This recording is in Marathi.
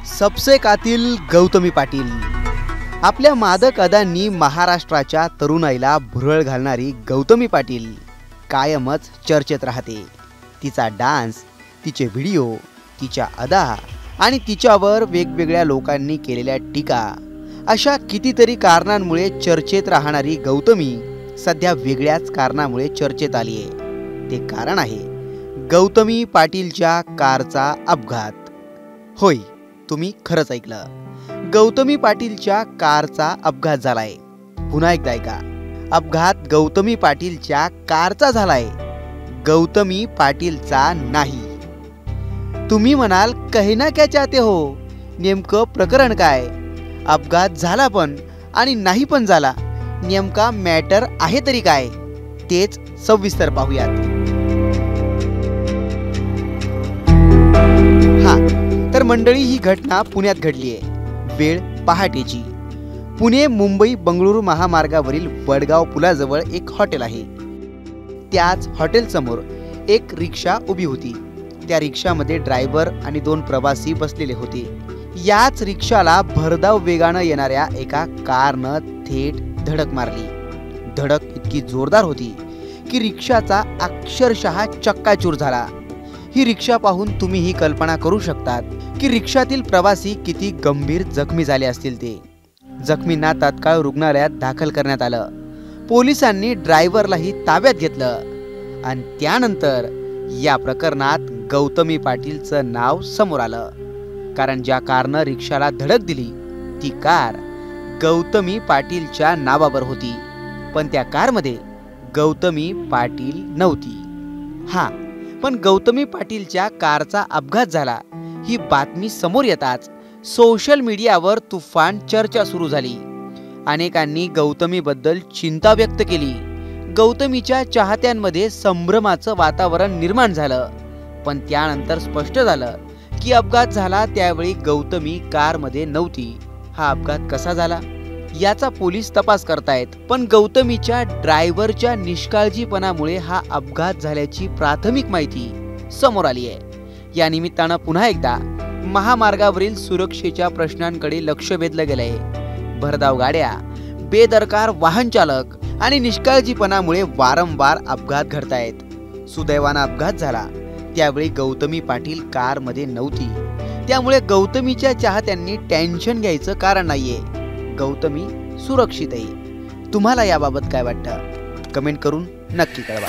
सबसे कातिल गौतमी पाटील। आपल्या मादक अदांनी महाराष्ट्राच्या तरुणाईला भुरळ घालणारी गौतमी पाटील कायमच चर्चेत राहते। तिचा डान्स, तिचे व्हिडिओ, तिच्या अदा आणि तिच्यावर वेगवेगळ्या लोकांनी केलेल्या टीका अशा कितीतरी कारणांमुळे चर्चेत राहणारी गौतमी सध्या वेगळ्याच कारणामुळे चर्चेत आली आहे। ते कारण आहे गौतमी पाटीलच्या कारचा अपघात। होय, तुम्ही खरंच ऐकलं। गौतमी पाटीलच्या कारचा अपघात झालाय। पुन्हा एकदा ऐका, अपघात गौतमी पाटीलच्या कारचा झालाय, गौतमी पाटीलचा नाही। तुम्ही म्हणाल कहना क्या चाहते हो, नेमकं प्रकरण काय? अपघात झाला पण आणि नाही पण झाला, नेमका मॅटर आहे तरी काय? तेच सविस्तर पाहूयात। तर मंडळी, ही घटना पुण्यात घडली आहे। वेळ पहाटेची। पुणे मुंबई बंगळुरू महामार्गावरील वडगाव पुलाजवळ एक हॉटेल आहे। त्याच हॉटेल समोर एक रिक्षा उभी होती। त्या रिक्षामध्ये ड्रायव्हर आणि 2 प्रवासी बसलेले होते। याच रिक्षाला भरधाव वेगानं येणाऱ्या एका कारनं थेट धडक मारली। धडक इतकी जोरदार होती की रिक्षाचा अक्षरशः चक्काचूर झाला। ही रिक्षा पाहून तुम्ही ही कल्पना करू शकतात की रिक्षातील प्रवासी किती गंभीर जखमी झाले असतील। ते जखमींना तात्काळ रुग्णालयात दाखल करण्यात आलं। पोलिसांनी ड्रायव्हरलाही ताब्यात घेतलं आणि त्यानंतर या प्रकरणात गौतमी पाटीलचं नाव समोर आलं। कारण ज्या कारनं रिक्षाला धडक दिली ती कार गौतमी पाटीलच्या नावावर होती, पण त्या कारमध्ये गौतमी पाटील नव्हती। पण गौतमी पाटीलच्या कारचा अपघात झाला ही बातमी समोर येताच सोशल मीडियावर तुफान चर्चा सुरू झाली। अनेकांनी गौतमीबद्दल चिंता व्यक्त केली। गौतमीच्या चाहत्यांमध्ये संभ्रमाचं वातावरण निर्माण झालं। पण त्यानंतर स्पष्ट झालं की अपघात झाला त्यावेळी गौतमी कारमध्ये नव्हती। हा अपघात कसा झाला याचा पोलीस तपास करतायत, पण गौतमीच्या ड्रायव्हरच्या निष्काळजीपणामुळे हा अपघात झाल्याची प्राथमिक माहिती समोर आली आहे। या निमित्तानं पुन्हा एकदा महामार्गावरील सुरक्षेच्या प्रश्नांकडे लक्ष वेधलं गेलंय। भरधाव गाड्या, बेदरकार वाहन चालक आणि निष्काळजीपणामुळे वारंवार अपघात घडतायत। सुदैवानं अपघात झाला त्यावेळी गौतमी पाटील कारमध्ये नव्हती, त्यामुळे गौतमीच्या चाहत्यांनी टेन्शन घ्यायचं कारण नाहीये। गौतमी सुरक्षित आहे। तुम्हाला याबाबत काय वाटतं? कमेंट करून नक्की कळवा।